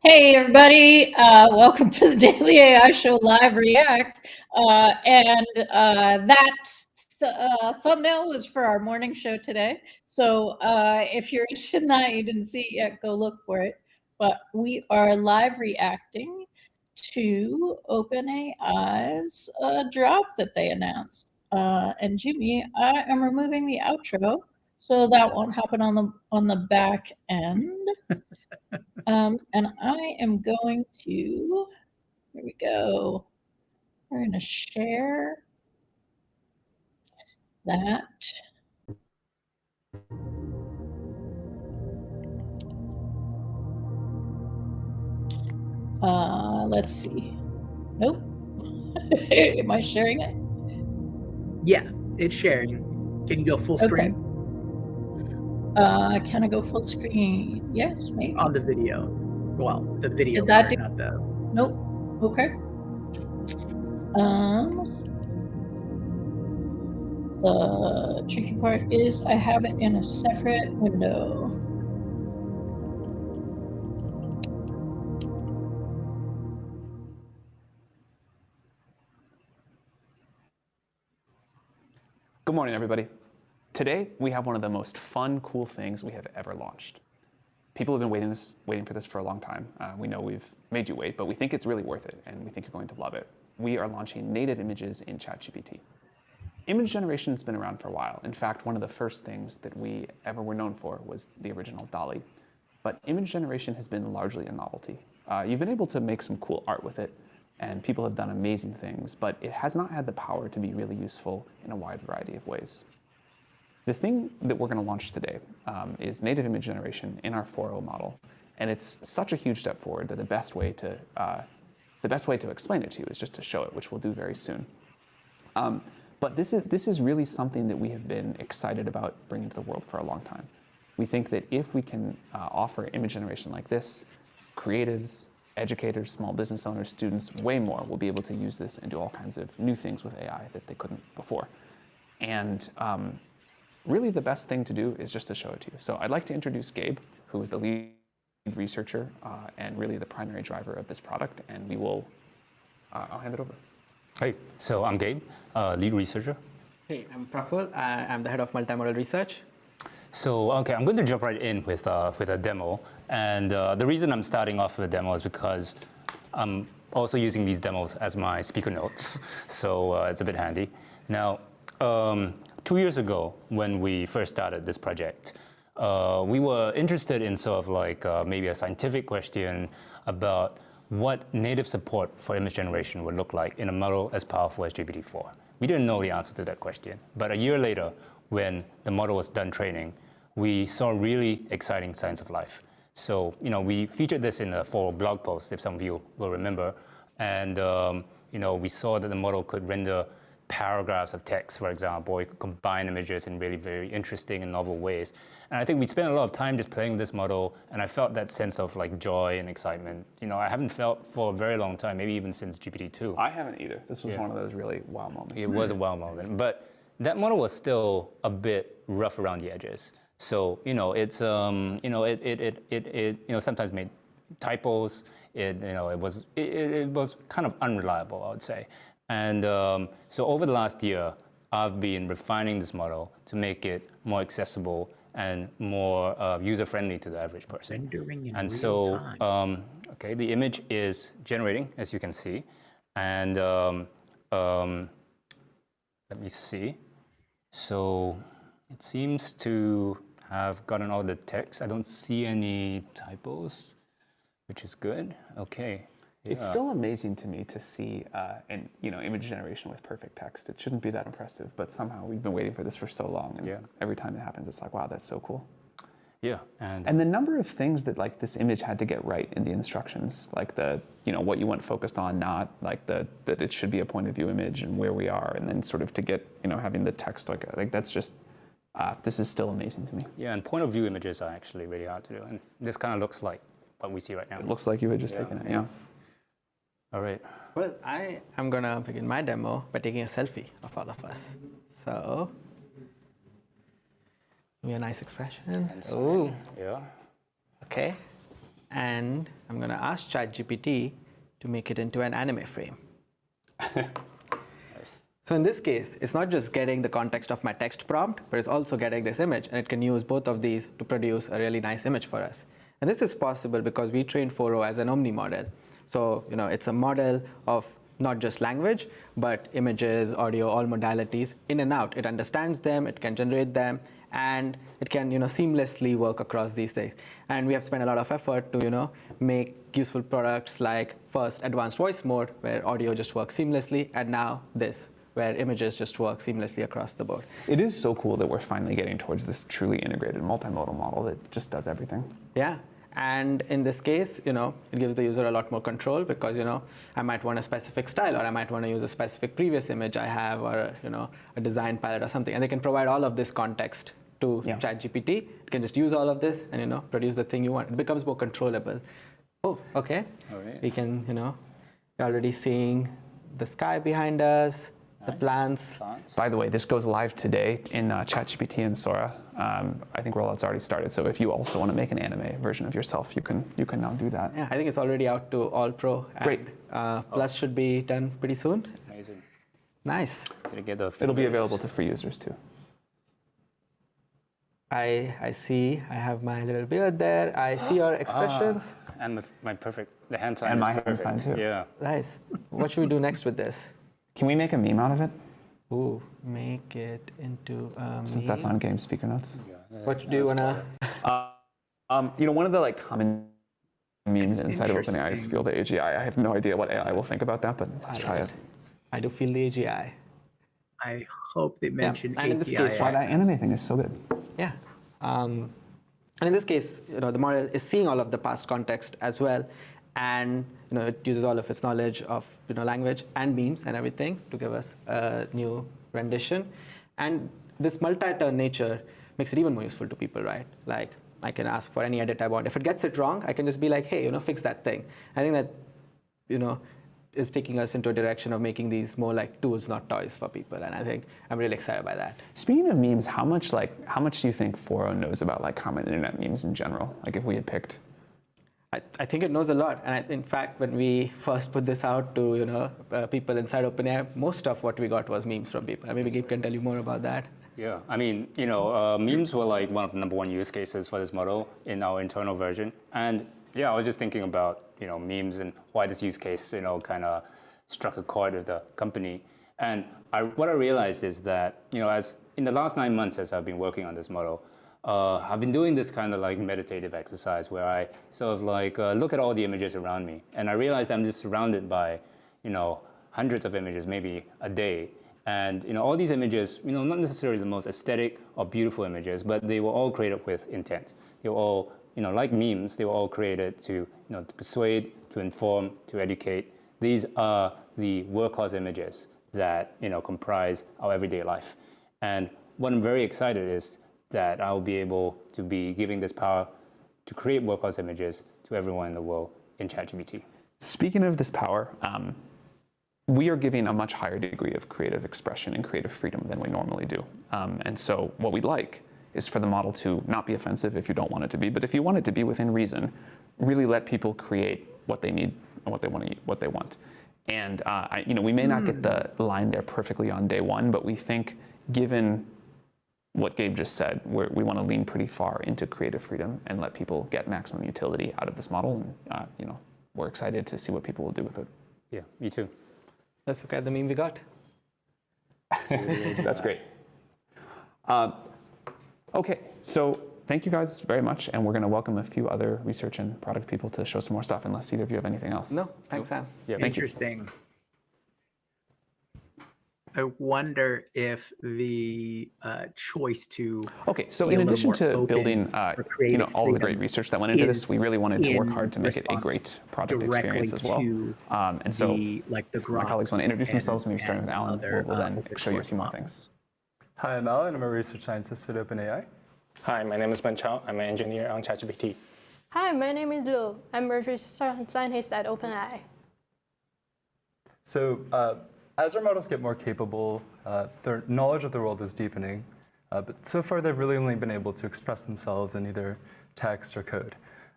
Hey everybody, welcome to the Daily AI Show Live React. That thumbnail was for our morning show today. So if you're interested in that, you didn't see it yet, go look for it. But we are live reacting to OpenAI's drop that they announced. And Jimmy, I am removing the outro, so that won't happen on the back end. And I am going to, here we go. We're going to share that. Let's see. Nope. Am I sharing it? Yeah, it's sharing. Can you go full screen? Okay. Can I go full screen? Yes, maybe. On the video. Well, the video Did that part, not the... Nope. Okay. The tricky part is I have it in a separate window. Good morning, everybody. Today, we have one of the most fun, cool things we have ever launched. People have been waiting for this for a long time. We know we've made you wait, but we think it's really worth it, and we think you're going to love it. We are launching native images in ChatGPT. Image generation has been around for a while. In fact, one of the first things that we ever were known for was the original DALL-E. But image generation has been largely a novelty. You've been able to make some cool art with it, and people have done amazing things, but it has not had the power to be really useful in a wide variety of ways. The thing that we're going to launch today is native image generation in our 4.0 model, and it's such a huge step forward that the best way to explain it to you is just to show it, which we'll do very soon. But this is really something that we have been excited about bringing to the world for a long time. We think that if we can offer image generation like this, creatives, educators, small business owners, students, way more will be able to use this and do all kinds of new things with AI that they couldn't before. And really the best thing to do is just to show it to you. So I'd like to introduce Gabe, who is the lead researcher and really the primary driver of this product, and we will, I'll hand it over. Hey, so I'm Gabe, lead researcher. Hey, I'm Praful. I'm the head of multimodal research. So, okay, I'm going to jump right in with a demo. And the reason I'm starting off with a demo is because I'm also using these demos as my speaker notes. So it's a bit handy. Now, 2 years ago, when we first started this project, we were interested in sort of like maybe a scientific question about what native support for image generation would look like in a model as powerful as GPT-4. We didn't know the answer to that question. But a year later, when the model was done training, we saw really exciting signs of life. So, we featured this in a 4 blog post, if some of you will remember. And, we saw that the model could render paragraphs of text, for example. It could combine images in really very interesting and novel ways. And I think we spent a lot of time just playing with this model, and I felt that sense of like joy and excitement. I haven't felt for a very long time, maybe even since GPT-2. I haven't either. This was one of those really wow moments. It was a wow moment, but that model was still a bit rough around the edges. So it's sometimes made typos. It was kind of unreliable, I would say. And so over the last year, I've been refining this model to make it more accessible and more user-friendly to the average person. Rendering in and real so, time. Okay, the image is generating, as you can see, and let me see. So it seems to have gotten all the text. I don't see any typos, which is good. Okay. Yeah. It's still amazing to me to see image generation with perfect text. It shouldn't be that impressive, but somehow we've been waiting for this for so long, and every time it happens, it's like, wow, that's so cool. Yeah, and the number of things that like this image had to get right in the instructions, like the what you want focused on, not like that it should be a point of view image and where we are, and then sort of to get having the text like that's just this is still amazing to me. Yeah, and point of view images are actually really hard to do, and this kind of looks like what we see right now. It looks like you had just taken it, yeah. All right. Well, I am going to begin my demo by taking a selfie of all of us. So, give me a nice expression. Oh. Yeah. Okay. And I'm going to ask ChatGPT to make it into an anime frame. So in this case, it's not just getting the context of my text prompt, but it's also getting this image, and it can use both of these to produce a really nice image for us. And this is possible because we trained 4o as an omni model. So it's a model of not just language, but images, audio, all modalities, in and out. It understands them, it can generate them, and it can seamlessly work across these things. And we have spent a lot of effort to make useful products like first advanced voice mode, where audio just works seamlessly, and now this, where images just work seamlessly across the board. It is so cool that we're finally getting towards this truly integrated multimodal model that just does everything. Yeah, and in this case, it gives the user a lot more control because, I might want a specific style, or I might want to use a specific previous image I have, or, a design palette or something. And they can provide all of this context to ChatGPT. It can just use all of this and, produce the thing you want. It becomes more controllable. Oh, okay. All right. We can, you're already seeing the sky behind us. The plants. By the way, this goes live today in ChatGPT and Sora. I think rollout's already started. So if you also want to make an anime version of yourself, you can now do that. Yeah, I think it's already out to all pro. Great. Plus should be done pretty soon. Amazing. Nice. Did I get the It'll be fingers? available to free users too. I see. I have my little beard there. I see your expressions. And my perfect, the hand sign And is my hand perfect. sign too. Yeah. Nice. What should we do next with this? Can we make a meme out of it? Ooh, make it into a Since that's on game speaker notes. What do you wanna? One of the common memes That's inside of OpenAI is interesting. feel the AGI. I have no idea what AI will think about that, but let's try it. I do feel the AGI. I hope they mention and in this API case, Why that access. anime thing is so good. Yeah. And in this case, the model is seeing all of the past context as well, and it uses all of its knowledge of language and memes and everything to give us a new rendition. And this multi-turn nature makes it even more useful to people, right? Like I can ask for any edit I want. If it gets it wrong, I can just be like, hey, fix that thing. I think that is taking us into a direction of making these more like tools, not toys for people. And I think I'm really excited by that. Speaking of memes, how much do you think 4o knows about common internet memes in general? Like if we had picked. I think it knows a lot. And in fact, when we first put this out to people inside OpenAI, most of what we got was memes from people. Maybe Gabe can tell you more about that. Yeah, I mean, memes were one of the #1 use cases for this model in our internal version. And yeah, I was just thinking about, memes and why this use case, kind of struck a chord with the company. And what I realized is that, as in the last 9 months as I've been working on this model, I've been doing this kind of meditative exercise where I sort of look at all the images around me. And I realized I'm just surrounded by, hundreds of images, maybe a day. And all these images, not necessarily the most aesthetic or beautiful images, but they were all created with intent. They were all, like memes, they were all created to, to persuade, to inform, to educate. These are the workhorse images that, comprise our everyday life. And what I'm very excited is that I'll be able to be giving this power to create workhorse images to everyone in the world in ChatGPT. Speaking of this power, we are giving a much higher degree of creative expression and creative freedom than we normally do. And so what we'd like is for the model to not be offensive if you don't want it to be, but if you want it to be within reason, really let people create what they need and what they want. And we may not get the line there perfectly on day one, but we think given what Gabe just said, we want to lean pretty far into creative freedom and let people get maximum utility out of this model. And we're excited to see what people will do with it. Yeah, me too. Let's look at the meme we got. That's great. Okay, so thank you guys very much, and we're going to welcome a few other research and product people to show some more stuff, unless either of you have anything else. No, thanks, Sam. Yeah, thank you. Interesting. I wonder if the choice to Okay, so be in a little addition more to open building for creative all the freedom great research that went into this, we is really wanted to work in hard to make it a response great product directly experience as well. to And so the my colleagues want to introduce Groks themselves, maybe starting with and Alan. other, We'll then open show you a source few more models. things. Hi, I'm Alan. I'm a research scientist at OpenAI. Hi, my name is Ben Chao. I'm an engineer on ChatGPT. Hi, my name is Lu. I'm a research scientist at OpenAI. So as our models get more capable, their knowledge of the world is deepening. But so far, they've really only been able to express themselves in either text or code.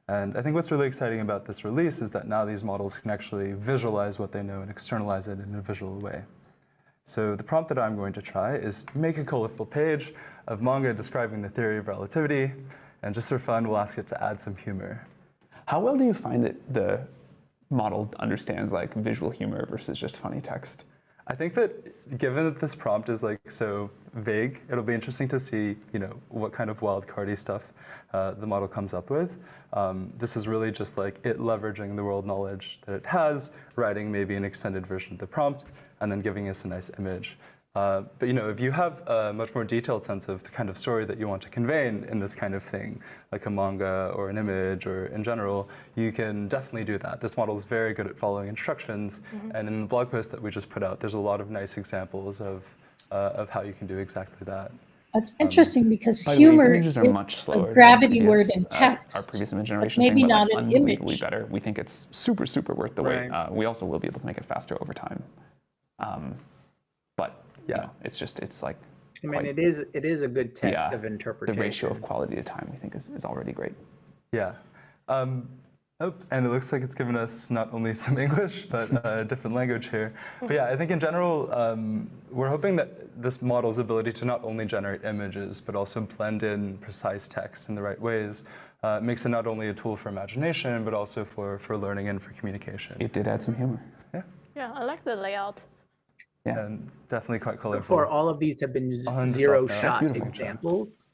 And I think what's really exciting about this release is that now these models can actually visualize what they know and externalize it in a visual way. So the prompt that I'm going to try is make a colorful page of manga describing the theory of relativity, and just for fun, we'll ask it to add some humor. How well do you find that the model understands like visual humor versus just funny text? I think that given that this prompt is like so vague, it'll be interesting to see, what kind of wild cardy stuff the model comes up with. This is really just like it leveraging the world knowledge that it has, writing maybe an extended version of the prompt, and then giving us a nice image. But if you have a much more detailed sense of the kind of story that you want to convey in this kind of thing, like a manga or an image or in general, you can definitely do that. This model is very good at following instructions, and in the blog post that we just put out, there's a lot of nice examples of how you can do exactly that. That's interesting because By the way, humor images are is much slower a gravity than word previous, in text. Our previous image generation maybe thing, but not like an unbelievably image. better. We think it's super, super worth the wait. Right. We also will be able to make it faster over time. But Yeah. it's like I mean, quite- it is a good test yeah, of the interpretation. ratio of quality to time we think is already great. Yeah. And it looks like it's given us not only some English, but a different language here. But yeah, I think in general, we're hoping that this model's ability to not only generate images, but also blend in precise text in the right ways, makes it not only a tool for imagination, but also for learning and for communication. It did add some humor. Yeah, I like the layout. Yeah. And definitely quite So colorful. far, all of these have been 100% zero-shot beautiful. examples.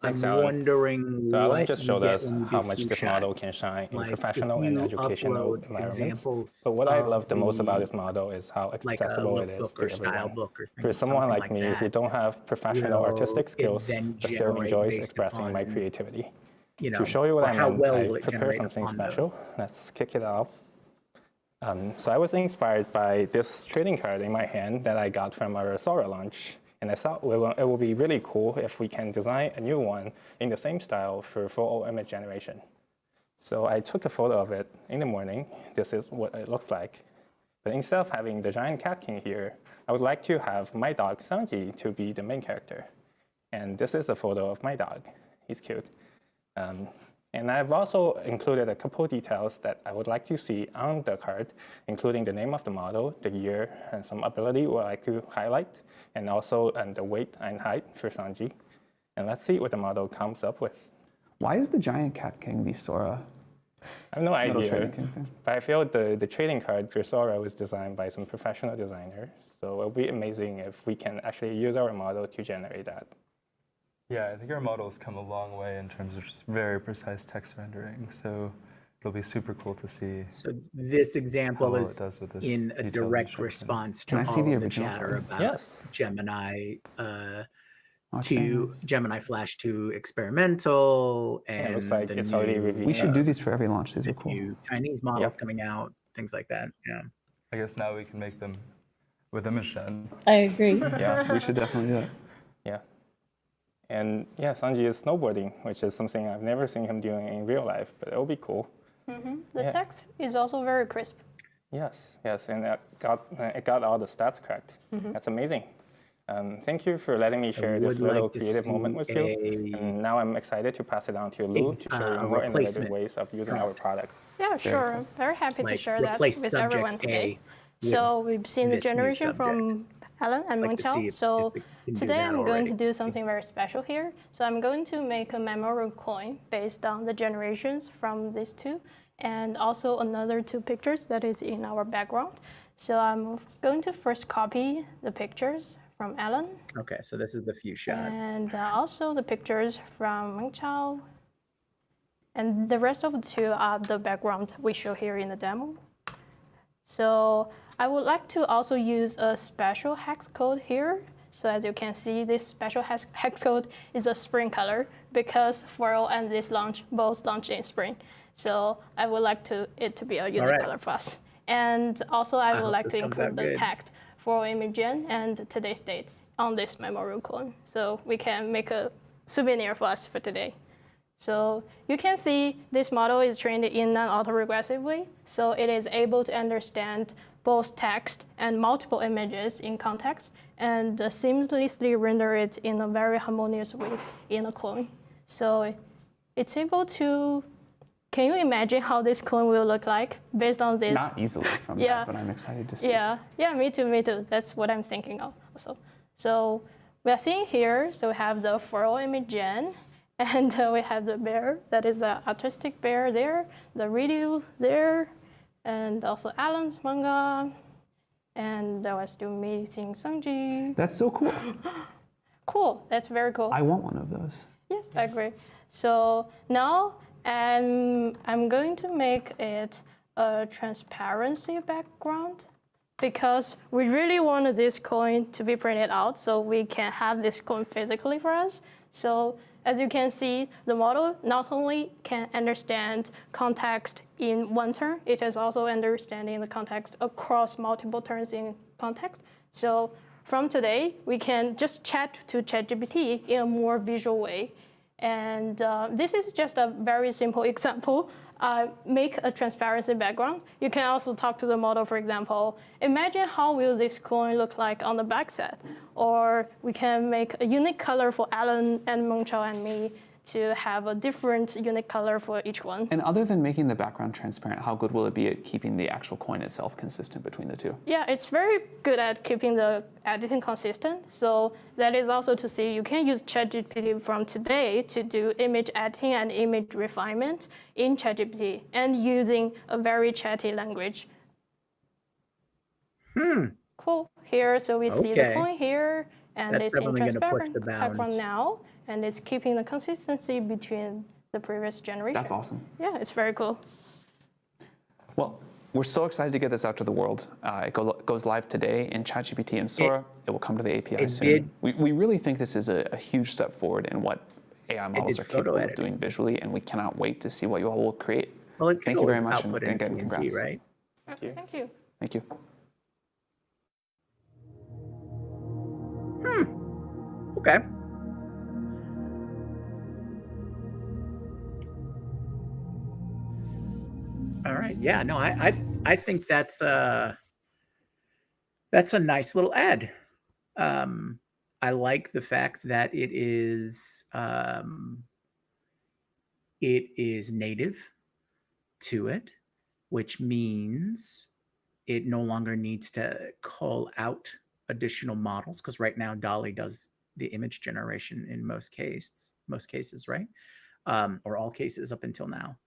I'm Thanks, Alan. wondering So Alan what just you showed get us when you how do much few this shot. model can shine in Like, professional if and you educational upload environments. examples But what I of love the most about the- this model is how like a accessible it is lookbook to or style everyone. book or For someone something like me that, who don't have professional will artistic it skills, then but still generate enjoys based expressing my upon, creativity. you know, To show you what or I how meant, well I will it prepared generate something upon special. those? Let's kick it off. So I was inspired by this trading card in my hand that I got from our Sora launch. And I thought it will be really cool if we can design a new one in the same style for photo image generation. So I took a photo of it in the morning. This is what it looks like. But instead of having the giant cat king here, I would like to have my dog Sanji to be the main character. And this is a photo of my dog. He's cute. And I've also included a couple details that I would like to see on the card, including the name of the model, the year, and some ability would like to highlight, and also the weight and height for Sanji. And let's see what the model comes up with. Why is the giant cat king the Sora? I have no Metal idea, trading king thing? but I feel the trading card for Sora was designed by some professional designers. So it'll be amazing if we can actually use our model to generate that. Yeah, I think our model's come a long way in terms of just very precise text rendering. So it'll be super cool to see. So this example How well is it does with this in a detailed direct instruction. response Can to I see all the of the original chatter card? about Yes. Gemini Okay. Gemini Flash 2 experimental Yeah, it and looks like the it's already new, reviewed. We should do these for every launch. These are the cool. new Chinese models Yep. coming out, things like that. Yeah. I guess now we can make them with image gen. I agree. Yeah, we should definitely do that. Yeah. And yeah, Sanji is snowboarding, which is something I've never seen him doing in real life, but it'll be cool. The Yeah. text is also very crisp. Yes, and it got all the stats correct. That's amazing. Thank you for letting me share this would little like to creative moment with you. see And now I'm excited to pass it on to Lou to show you more innovative replacement ways of using our product. Yeah, sure. I'm very happy to Like share that replace with subject everyone today. A So with we've seen the this new generation subject. from Alan and Like to see Mengqiao. if So we can do today that I'm going already. to do something very special here. So I'm going to make a memorial coin based on the generations from these two, and also another two pictures that is in our background. So I'm going to first copy the pictures from Alan, Okay, so this is the few shot. and also the pictures from Mengqiao. And the rest of the two are the background we show here in the demo. So I would like to also use a special hex code here. So as you can see, this special hex code is a spring color because Furl and this launch both launched in spring. So I would like it to be a unique right. color for us. And also I would hope like this to comes include out the good. text for Imogen and today's date on this memorial coin. So we can make a souvenir for us for today. So you can see this model is trained in non-autoregressive way. So it is able to understand both text and multiple images in context and seamlessly render it in a very harmonious way in a coin. So it's able to can you imagine how this coin will look like based on this? Not easily from that, but I'm excited to see. Yeah, me too. That's what I'm thinking of also. So we are seeing here, so we have the furrow image gen, and we have the bear, that is the artistic bear there, the Ryu there, and also Alan's manga, and I was still meeting Sungji. That's so cool. Cool, that's very cool. I want one of those. Yes, I agree. So now I'm going to make it a transparency background because we really want this coin to be printed out so we can have this coin physically for us. So as you can see, the model not only can understand context in one turn, it is also understanding the context across multiple turns in context. So from today, we can just chat to ChatGPT in a more visual way. And this is just a very simple example. Make a transparency background. You can also talk to the model, for example, imagine how will this coin look like on the backside? Or we can make a unique color for Alan and Mengchao and me to have a different unique color for each one. And other than making the background transparent, how good will it be at keeping the actual coin itself consistent between the two? Yeah, it's very good at keeping the editing consistent. So that is also to see you can use ChatGPT from today to do image editing and image refinement in ChatGPT and using a very chatty language. Cool. Here, so we see the coin here, and That's it's in definitely gonna push transparent the background bounds. now, and it's keeping the consistency between the previous generation. That's awesome. Yeah, it's very cool. Well, we're so excited to get this out to the world. It goes live today in ChatGPT and Sora. It will come to the API soon. We really think this is a huge step forward in what AI models are capable of doing visually, and we cannot wait to see what you all will create. Well, it Thank you very much, output and in again, PNG, congrats. right? Thank you. Thank you. Okay. All right. Yeah. No, I think that's a nice little ad. I like the fact that it is native to it, which means it no longer needs to call out additional models, because right now DALL-E does the image generation in most cases, right? Or all cases up until now.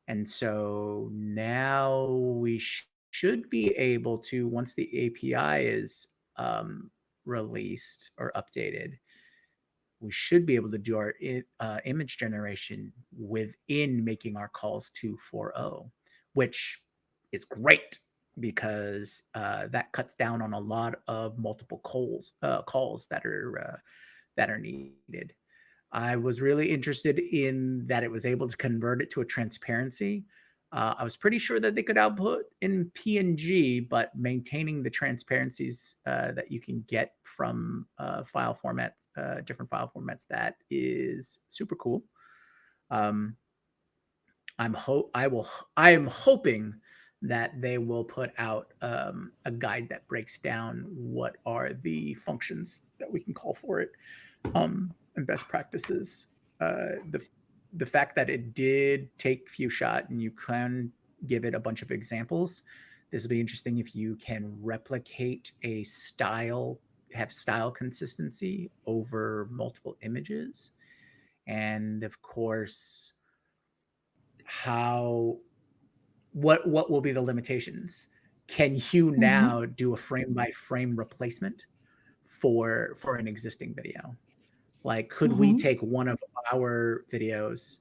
And so now we should be able to, once the API is released or updated, we should be able to do our image generation within making our calls to 4.0, which is great because that cuts down on a lot of multiple calls that are needed. I was really interested in that it was able to convert it to a transparency. I was pretty sure that they could output in PNG, but maintaining the transparencies that you can get from file formats, different file formats, that is super cool. I am hoping that they will put out a guide that breaks down what are the functions that we can call for it, and best practices. The fact that it did take few shot and you can give it a bunch of examples, this will be interesting if you can replicate a style, have style consistency over multiple images. And of course, what will be the limitations? Can you now do a frame by frame replacement for an existing video? Like, could we take one of our videos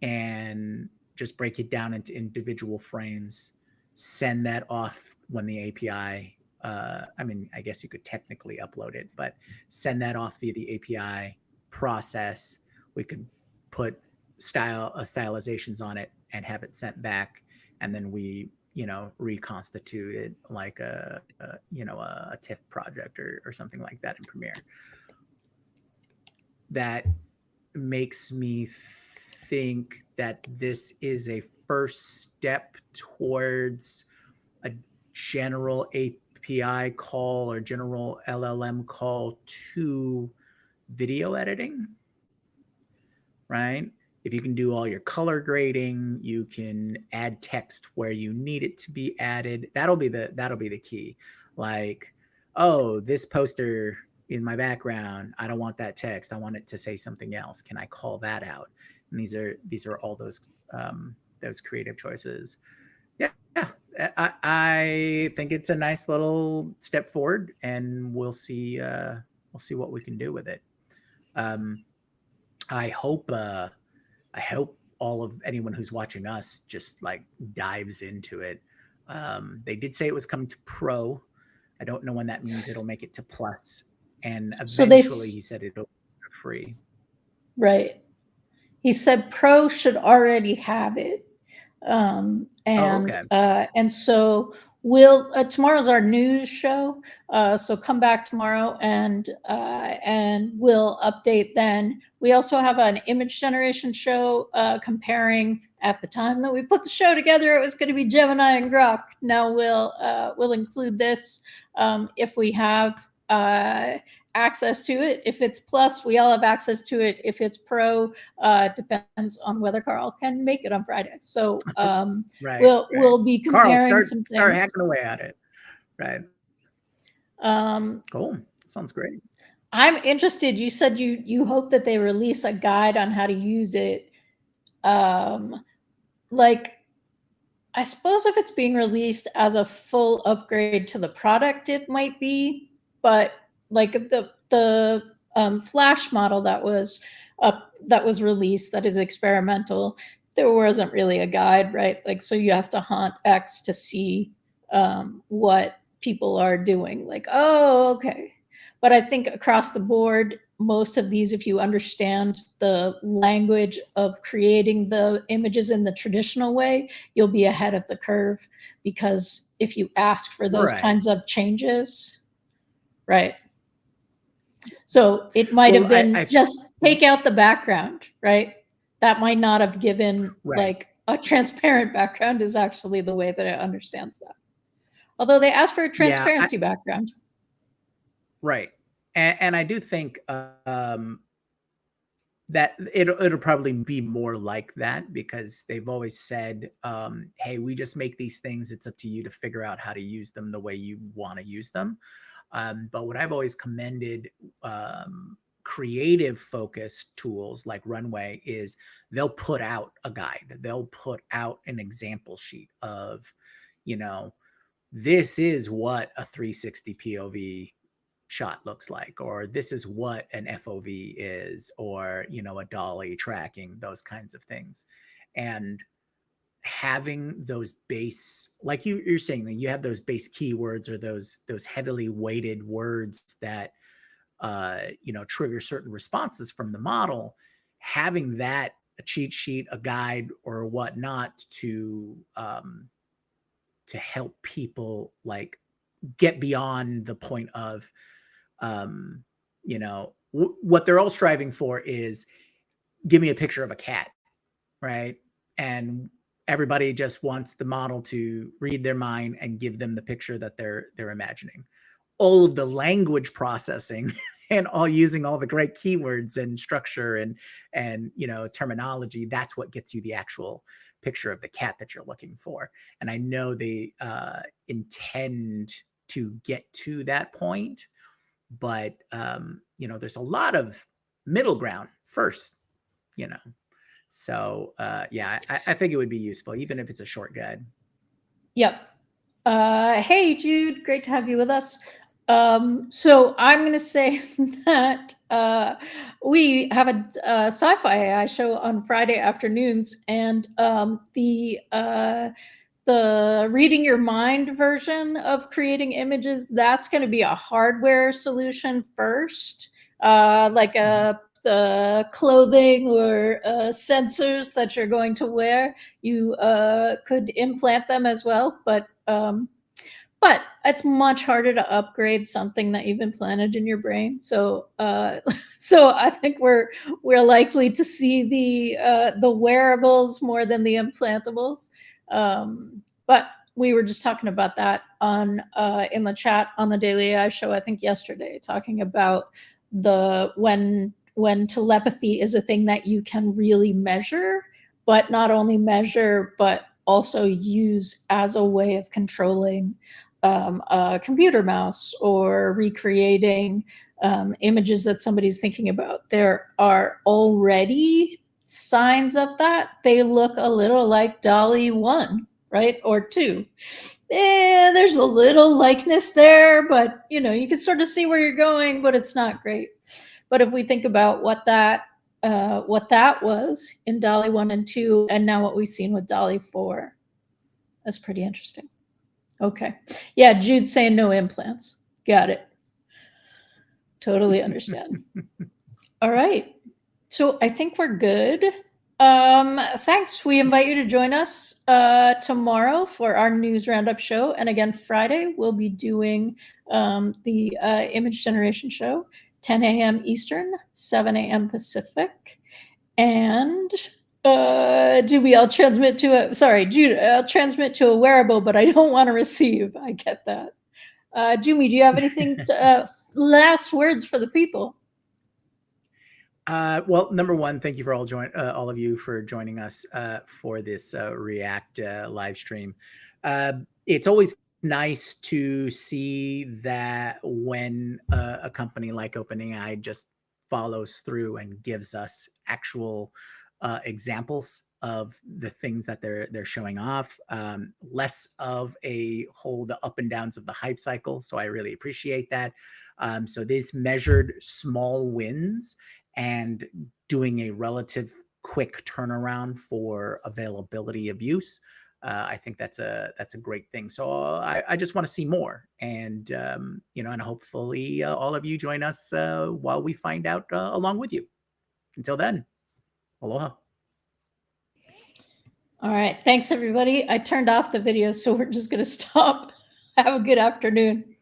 and just break it down into individual frames, send that off when the API, I mean, I guess you could technically upload it, but send that off via the API process. We could put stylizations on it and have it sent back. And then we, reconstitute it like a TIFF project or something like that in Premiere. That makes me think that this is a first step towards a general API call or general LLM call to video editing, right? if you can do all your color grading, you can add text where you need it to be added. That'll be the key. Like, oh, this poster in my background, I don't want that text. I want it to say something else. Can I call that out? And these are all those creative choices. Yeah, I think it's a nice little step forward, and we'll see what we can do with it. I hope all of anyone who's watching us just like dives into it. They did say it was coming to Pro. I don't know when that means it'll make it to Plus, and eventually he said it'll be free. Right. He said Pro should already have it. And so we'll tomorrow's our news show, so come back tomorrow and we'll update then. We also have an image generation show comparing. At the time that we put the show together, it was going to be Gemini and Grok. Now we'll include this if we have access to it. If it's Plus, we all have access to it. If it's Pro, depends on whether Carl can make it on Friday. So we'll be comparing Carl, some things. Start hacking away at it. Right. Cool. Sounds great. I'm interested. You said you hope that they release a guide on how to use it. Like, I suppose if it's being released as a full upgrade to the product, it might be, but like the Flash model that was released, that is experimental, there wasn't really a guide, right? Like, so you have to haunt X to see what people are doing. Like, oh, okay. But I think across the board, most of these, if you understand the language of creating the images in the traditional way, you'll be ahead of the curve, because if you ask for those kinds of changes, right? So it might have been just take out the background, right? That might not have given like a transparent background is actually the way that it understands that. Although they asked for a transparency background. Right. And I do think that it'll probably be more like that, because they've always said, hey, we just make these things. It's up to you to figure out how to use them the way you want to use them. But what I've always commended creative focused tools like Runway is they'll put out a guide. They'll put out an example sheet of, this is what a 360 POV shot looks like, or this is what an FOV is, or a dolly tracking, those kinds of things. And having those base, like you're saying, that you have those base keywords or those heavily weighted words that trigger certain responses from the model, having that, a cheat sheet, a guide, or whatnot to help people like get beyond the point of what they're all striving for is give me a picture of a cat, right? And everybody just wants the model to read their mind and give them the picture that they're imagining. All of the language processing and using all the great keywords and structure and terminology, that's what gets you the actual picture of the cat that you're looking for. And I know they intend to get to that point, but there's a lot of middle ground first, so I think it would be useful, even if it's a short guide. Yep. Hey Jude, great to have you with us. So I'm going to say that we have a sci-fi AI show on Friday afternoons, and the reading your mind version of creating images, that's going to be a hardware solution first, like the clothing or sensors that you're going to wear. You could implant them as well, but it's much harder to upgrade something that you've implanted in your brain. So so I think we're likely to see the wearables more than the implantables. But we were just talking about that on in the chat on the Daily AI show, I think yesterday, talking about when when telepathy is a thing that you can really measure, but not only measure, but also use as a way of controlling a computer mouse or recreating images that somebody's thinking about. There are already signs of that. They look a little like DALL-E 1, right? Or 2. There's a little likeness there, but you know, you can sort of see where you're going, but it's not great. But if we think about what that was in DALL-E 1 and 2, and now what we've seen with DALL-E 4, that's pretty interesting. Okay. Yeah, Jude's saying no implants. Got it. Totally understand. All right. So I think we're good. Thanks. We invite you to join us tomorrow for our news roundup show. And again, Friday, we'll be doing the image generation show, 10 a.m. Eastern, 7 a.m. Pacific. And Judy, I'll transmit to a wearable, but I don't want to receive. I get that. Jumi, do you have anything last words for the people? Well, number one, thank you for all of you for joining us for this React live stream. It's always nice to see that when a company like OpenAI just follows through and gives us actual examples of the things that they're showing off, less of the up and downs of the hype cycle. So I really appreciate that. So these measured small wins and doing a relative quick turnaround for availability of use, I think that's a great thing. So I just want to see more, and and hopefully all of you join us while we find out along with you. Until then, aloha. All right, thanks everybody. I turned off the video, so we're just going to stop. Have a good afternoon.